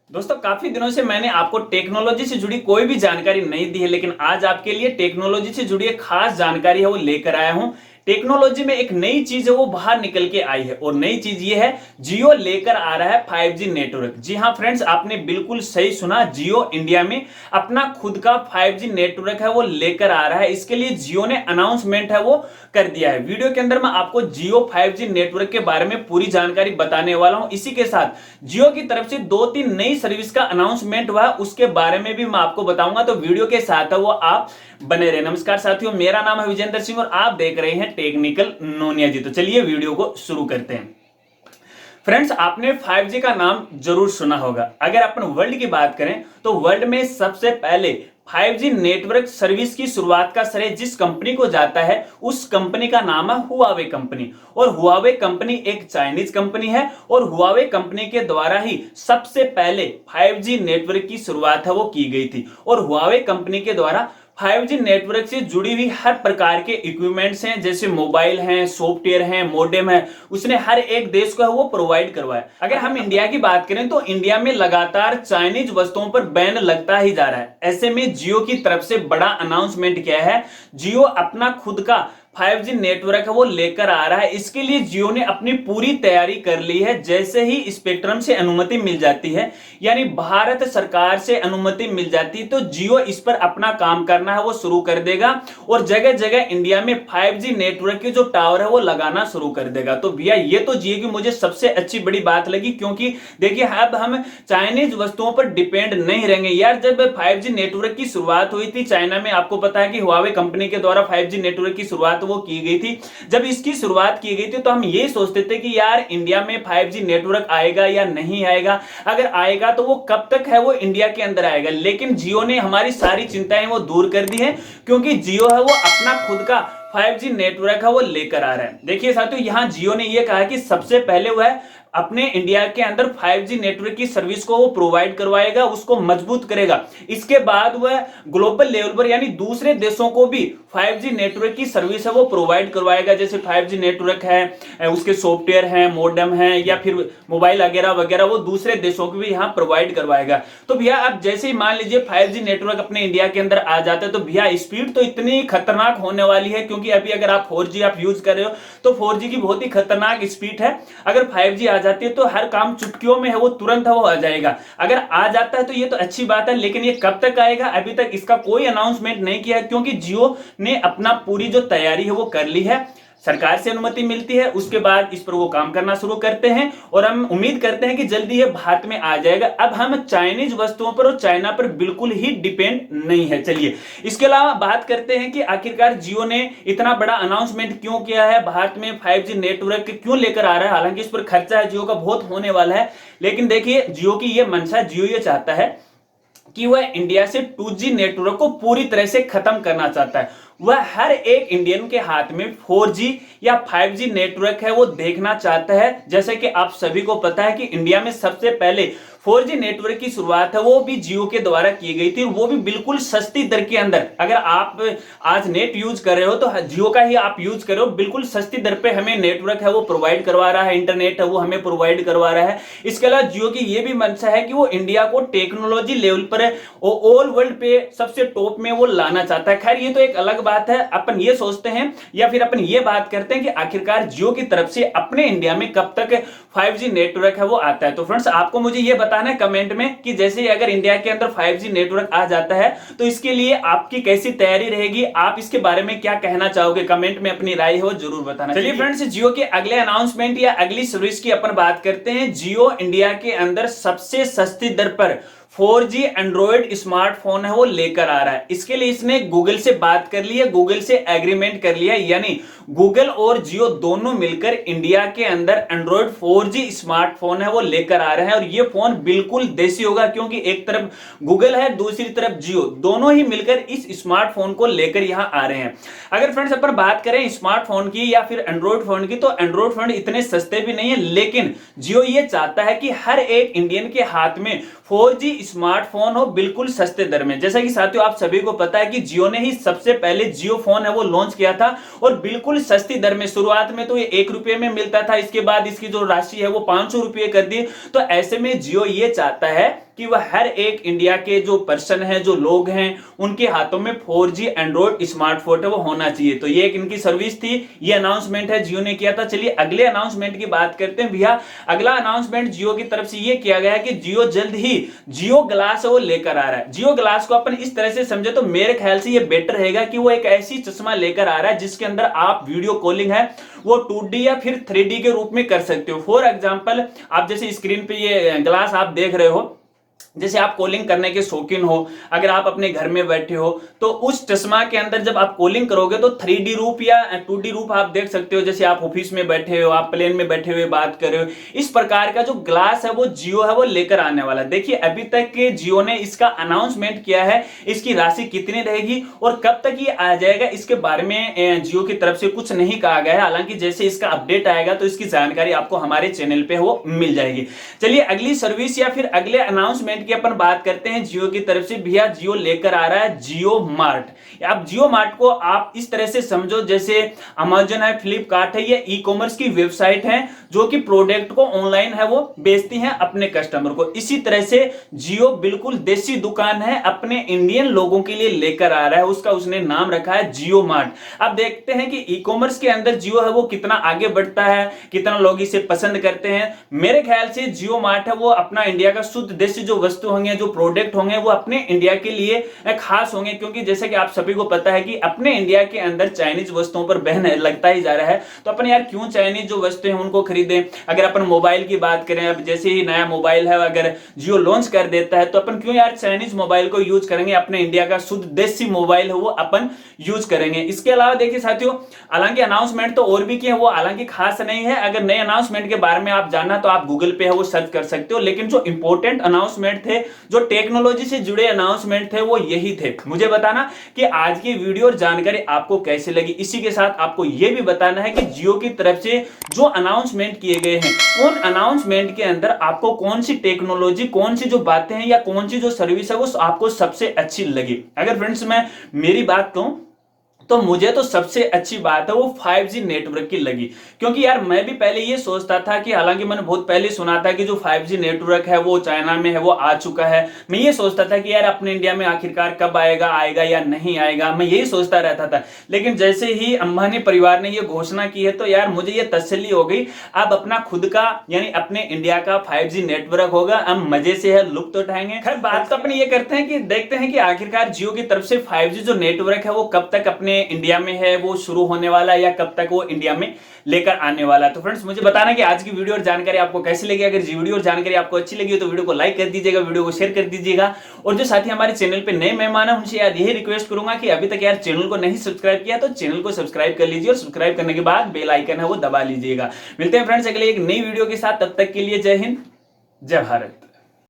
दोस्तों काफी दिनों से मैंने आपको टेक्नोलॉजी से जुड़ी कोई भी जानकारी नहीं दी है, लेकिन आज आपके लिए टेक्नोलॉजी से जुड़ी एक खास जानकारी है वो लेकर आया हूं। टेक्नोलॉजी में एक नई चीज है वो बाहर निकल के आई है और नई चीज ये है, जियो लेकर आ रहा है 5G नेटवर्क। जी हां फ्रेंड्स, आपने बिल्कुल सही सुना, जियो इंडिया में अपना खुद का 5G नेटवर्क है वो लेकर आ रहा है। इसके लिए जियो ने अनाउंसमेंट है वो कर दिया है। वीडियो के अंदर मैं आपको जियो 5G नेटवर्क के बारे में पूरी जानकारी बताने वाला हूं। इसी के साथ जियो की तरफ से 2-3 नई सर्विस का अनाउंसमेंट हुआ, उसके बारे में भी मैं आपको बताऊंगा, तो वीडियो के साथ है वो आप बने रहे। नमस्कार साथियों, मेरा नाम है विजेंद्र सिंह और आप देख रहे हैं टेक्निकल नोनिया जी। तो चलिए वीडियो को शुरू करते हैं। फ्रेंड्स, आपने 5G का नाम जरूर सुना होगा। अगर अपन वर्ल्ड की बात करें तो वर्ल्ड में सबसे पहले 5G नेटवर्क सर्विस की शुरुआत का श्रेय जिस कंपनी को जाता है उस कंपनी का नाम है हुआवे कंपनी। और हुआवे कंपनी एक चाइनीज कंपनी है और हुआवे कंपनी के द्वारा ही सबसे पहले 5G नेटवर्क की शुरुआत है वो की गई थी। और हुआवे कंपनी के द्वारा 5G नेटवर्क से जुड़ी हुई हर प्रकार के इक्विपमेंट्स हैं, जैसे मोबाइल हैं, सॉफ्टवेयर हैं, मॉडेम है, उसने हर एक देश को है वो प्रोवाइड करवाया। अगर हम इंडिया की बात करें तो इंडिया में लगातार चाइनीज वस्तुओं पर बैन लगता ही जा रहा है। ऐसे में जियो की तरफ से बड़ा अनाउंसमेंट किया है। जियो अपना खुद का 5G नेटवर्क है वो लेकर आ रहा है। इसके लिए जियो ने अपनी पूरी तैयारी कर ली है। जैसे ही स्पेक्ट्रम से अनुमति मिल जाती है, यानी भारत सरकार से अनुमति मिल जाती है, तो जियो इस पर अपना काम करना है वो शुरू कर देगा और जगह जगह इंडिया में 5G नेटवर्क के जो टावर है वो लगाना शुरू कर देगा। तो भैया ये तो जियो की मुझे सबसे अच्छी बड़ी बात लगी, क्योंकि देखिए अब हम चाइनीज वस्तुओं पर डिपेंड नहीं रहेंगे। यार जब 5G नेटवर्क की शुरुआत हुई थी चाइना में, आपको पता है कि हुआवे कंपनी के द्वारा 5G नेटवर्क की शुरुआत वो की गई थी। जब इसकी शुरुआत की गई थी तो हम ये सोचते थे कि यार इंडिया में 5G नेटवर्क आएगा या नहीं आएगा, अगर आएगा तो वो कब तक है वो इंडिया के अंदर आएगा। लेकिन जियो ने हमारी सारी चिंताएं वो दूर कर दी है, क्योंकि जियो है वो अपना खुद का 5G नेटवर्क है वो लेकर आ रहा है। देखिए साथियों, यहां जियो ने ये कहा कि सबसे पहले वह अपने इंडिया के अंदर 5G नेटवर्क की सर्विस को वो प्रोवाइड करवाएगा, उसको मजबूत करेगा। इसके बाद वह ग्लोबल लेवल पर यानी दूसरे देशों को भी 5G नेटवर्क की सर्विस है वो प्रोवाइड करवाएगा। जैसे 5G नेटवर्क है, उसके सॉफ्टवेयर है, मॉडेम है या फिर मोबाइल वगैरह वगैरह, वो दूसरे देशों को भी यहाँ प्रोवाइड करवाएगा। तो भैया अब जैसे ही मान लीजिए 5G नेटवर्क अपने इंडिया के अंदर आ जाता है तो भैया स्पीड तो इतनी खतरनाक होने वाली है, क्योंकि अभी अगर आप 4G आप यूज कर रहे हो तो 4G की बहुत ही खतरनाक स्पीड है। अगर 5G आ जाती है तो हर काम चुटकियों में है वो तुरंत है वो आ जाएगा। अगर आ जाता है तो ये तो अच्छी बात है, लेकिन ये कब तक आएगा अभी तक इसका कोई अनाउंसमेंट नहीं किया, क्योंकि जियो ने अपना पूरी जो तैयारी है वो कर ली है। सरकार से अनुमति मिलती है, उसके बाद इस पर वो काम करना शुरू करते हैं और हम उम्मीद करते हैं कि जल्दी ये भारत में आ जाएगा। अब हम चाइनीज वस्तुओं पर और चाइना पर बिल्कुल ही डिपेंड नहीं है। चलिए इसके अलावा बात करते हैं कि आखिरकार जियो ने इतना बड़ा अनाउंसमेंट क्यों किया है, भारत में 5G नेटवर्क क्यों लेकर आ रहा है। हालांकि इस पर खर्चा है जियो का बहुत होने वाला है, लेकिन देखिए जियो की ये मंशा, जियो ये चाहता है कि वह इंडिया से 2G नेटवर्क को पूरी तरह से खत्म करना चाहता है। वह हर एक इंडियन के हाथ में 4G या 5G नेटवर्क है वो देखना चाहता है। जैसे कि आप सभी को पता है कि इंडिया में सबसे पहले 4G नेटवर्क की शुरुआत है वो भी जियो के द्वारा की गई थी, वो भी बिल्कुल सस्ती दर के अंदर। अगर आप आज नेट यूज कर रहे हो तो जियो का ही आप यूज कर रहे हो, बिल्कुल सस्ती दर पे हमें नेटवर्क है वो प्रोवाइड करवा रहा है, इंटरनेट है वो हमें प्रोवाइड करवा रहा है। इसके अलावा जियो की ये भी मंशा है कि वो इंडिया को टेक्नोलॉजी लेवल पर ऑल वर्ल्ड पे सबसे टॉप में वो लाना चाहता है। खैर ये तो एक अलग बात है। अपन ये सोचते हैं या फिर अपन ये बात करते हैं कि आखिरकार जियो की तरफ से अपने इंडिया में कब तक 5G नेटवर्क है वो आता है। तो फ्रेंड्स आपको मुझे ये बताना है कमेंट में कि जैसे ही अगर इंडिया के अंदर 5G नेटवर्क आ जाता है तो इसके लिए आपकी कैसी तैयारी रहेगी, आप इसके बारे में क्या कहना चाहोगे, कमेंट में अपनी राय हो जरूर बताना। चलिए फ्रेंड्स, जियो के अगले अनाउंसमेंट या अगली सर्विस की अपन बात करते हैं। जियो इंडिया के अंदर सबसे सस्ती दर पर 4G एंड्रॉइड स्मार्टफोन है वो लेकर आ रहा है। इसके लिए इसने गूगल से बात कर ली है, गूगल से एग्रीमेंट कर लिया है, यानी गूगल और जियो दोनों मिलकर इंडिया के अंदर एंड्रॉइड 4G स्मार्टफोन है वो लेकर आ रहे हैं। और ये फोन बिल्कुल देसी होगा, क्योंकि एक तरफ गूगल है, दूसरी तरफ जियो, दोनों ही मिलकर इस स्मार्टफोन को लेकर यहां आ रहे हैं। अगर फ्रेंड्स अपन बात करें स्मार्टफोन की या फिर एंड्रॉइड फोन की, तो एंड्रॉइड फोन इतने सस्ते भी नहीं है, लेकिन जियो ये चाहता है कि हर एक इंडियन के हाथ में 4G स्मार्टफोन हो बिल्कुल सस्ते दर में। जैसा कि साथियों आप सभी को पता है कि जियो ने ही सबसे पहले जियो फोन है वो लॉन्च किया था और बिल्कुल सस्ती दर में। शुरुआत में तो ये 1 रुपए में मिलता था, इसके बाद इसकी जो राशि है वो 500 रुपए कर दी। तो ऐसे में जियो ये चाहता है कि वह हर एक इंडिया के जो पर्सन है, जो लोग हैं, उनके हाथों में 4G एंड्रॉइड स्मार्टफोन है वो होना चाहिए। तो ये एक इनकी सर्विस थी, ये अनाउंसमेंट है जियो ने किया था। चलिए अगले अनाउंसमेंट की बात करते हैं भैया। अगला अनाउंसमेंट जियो की तरफ से ये किया गया है कि जियो जल्द ही जियो ग्लास वो लेकर आ रहा है। जियो ग्लास को अपन इस तरह से समझे तो मेरे ख्याल से ये बेटर रहेगा कि वो एक ऐसी चश्मा लेकर आ रहा है जिसके अंदर आप वीडियो कॉलिंग है वो 2D या फिर 3D के रूप में कर सकते हो। फॉर एग्जांपल आप जैसे स्क्रीन पे ये ग्लास आप देख रहे हो, जैसे आप कॉलिंग करने के शौकीन हो, अगर आप अपने घर में बैठे हो तो उस चश्मा के अंदर जब आप कॉलिंग करोगे तो 3D रूप या 2D रूप आप देख सकते हो। जैसे आप ऑफिस में बैठे हो, आप प्लेन में बैठे हुए बात कर रहे हो, इस प्रकार का जो ग्लास है वो जियो है वो लेकर आने वाला। देखिए अभी तक के जियो ने इसका अनाउंसमेंट किया है, इसकी राशि कितनी रहेगी और कब तक ये आ जाएगा इसके बारे में जियो की तरफ से कुछ नहीं कहा गया है। हालांकि जैसे इसका अपडेट आएगा तो इसकी जानकारी आपको हमारे चैनल पे वो मिल जाएगी। चलिए अगली सर्विस या फिर अगले अनाउंसमेंट की अपन बात करते हैं जियो की तरफ से। भैया जियो लेकर आ रहा है जियो मार्ट। अब जियो मार्ट को आप इस तरह से समझो जैसे अमेजन है, फ्लिपकार्ट है, ये ई कॉमर्स की वेबसाइट है जो कि प्रोडक्ट को ऑनलाइन है वो बेचती हैं अपने कस्टमर को। इसी तरह से जियो बिल्कुल देसी दुकान है, अपने इंडियन लोगों के लिए लेकर आ रहा है, उसका उसने नाम रखा है जियो मार्ट। अब देखते हैं कि ई कॉमर्स के अंदर जियो है वो कितना आगे बढ़ता है, कितना लोग इसे पसंद करते हैं। मेरे ख्याल से जियो मार्ट है वो अपना इंडिया का शुद्ध देसी जो वस्तु होंगे, जो प्रोडक्ट होंगे वो अपने इंडिया के लिए खास होंगे। क्योंकि जैसे कि आप सभी को पता है कि अपने इंडिया के अंदर चाइनीज वस्तुओं पर बैन लगता ही जा रहा है, तो अपन यार क्यों चाइनीज जो वस्तुएं हैं उनको खरीदें। अगर अपन मोबाइल की बात करें, अब जैसे ही नया मोबाइल है अगर जियो लॉन्च कर देता है तो अपन क्यों यार चाइनीज मोबाइल को यूज करेंगे, अपने इंडिया का शुद्ध देसी मोबाइल है वो अपन यूज करेंगे। इसके अलावा देखिए साथियों, हालांकि अनाउंसमेंट तो और भी किए वो हालांकि खास नहीं है। अगर नए अनाउंसमेंट के बारे में आप जानना तो आप गूगल पे है वो सर्च कर सकते हो। लेकिन जो इंपॉर्टेंट अनाउंसमेंट थे, जो टेक्नोलॉजी से जुड़े अनाउंसमेंट थे वो यही थे। मुझे बताना कि आज की वीडियो और जानकारी आपको कैसे लगी। इसी के साथ आपको यह भी बताना है कि जियो की तरफ से जो अनाउंसमेंट किए गए हैं उन अनाउंसमेंट के अंदर आपको कौन सी टेक्नोलॉजी, कौन सी जो बातें हैं या कौन सी जो सर्विस है वो आपको सबसे अच्छी लगी। अगर फ्रेंड्स मैं मेरी बात कहूं तो मुझे तो सबसे अच्छी बात है वो 5G नेटवर्क की लगी। क्योंकि यार मैं भी पहले ये सोचता था कि, हालांकि मैंने बहुत पहले सुना था कि जो 5G नेटवर्क है वो चाइना में है वो आ चुका है। मैं ये सोचता था कि यार अपने इंडिया में आखिरकार कब आएगा, आएगा या नहीं आएगा, मैं यही सोचता रहता था। लेकिन जैसे ही अंबानी परिवार ने ये घोषणा की है तो यार मुझे ये तसल्ली हो गई, अब अपना खुद का यानी अपने इंडिया का 5G नेटवर्क होगा, हम मजे से है लुत्फ उठाएंगे। खैर बात तो अपने ये करते हैं कि देखते हैं कि आखिरकार जियो की तरफ से 5G जो नेटवर्क है वो कब तक अपने इंडिया में है वो शुरू होने वाला है या कब तक वो इंडिया में लेकर आने वाला है। तो फ्रेंड्स मुझे बताना कि आज की वीडियो और जानकारी आपको कैसी लगी। अगर वीडियो और जानकारी आपको अच्छी लगी हो तो वीडियो को लाइक कर दीजिएगा, वीडियो को शेयर कर दीजिएगा। और जो साथी हमारे चैनल पे नए मेहमान है उनसे यार यही रिक्वेस्ट करूंगा कि अभी तक यार चैनल को नहीं सब्सक्राइब किया तो चैनल को सब्सक्राइब कर लीजिए और सब्सक्राइब करने के बाद बेल आइकन है वो दबा लीजिएगा। मिलते हैं फ्रेंड्स अगले एक नई वीडियो के साथ, तब तक के लिए जय हिंद, जय भारत।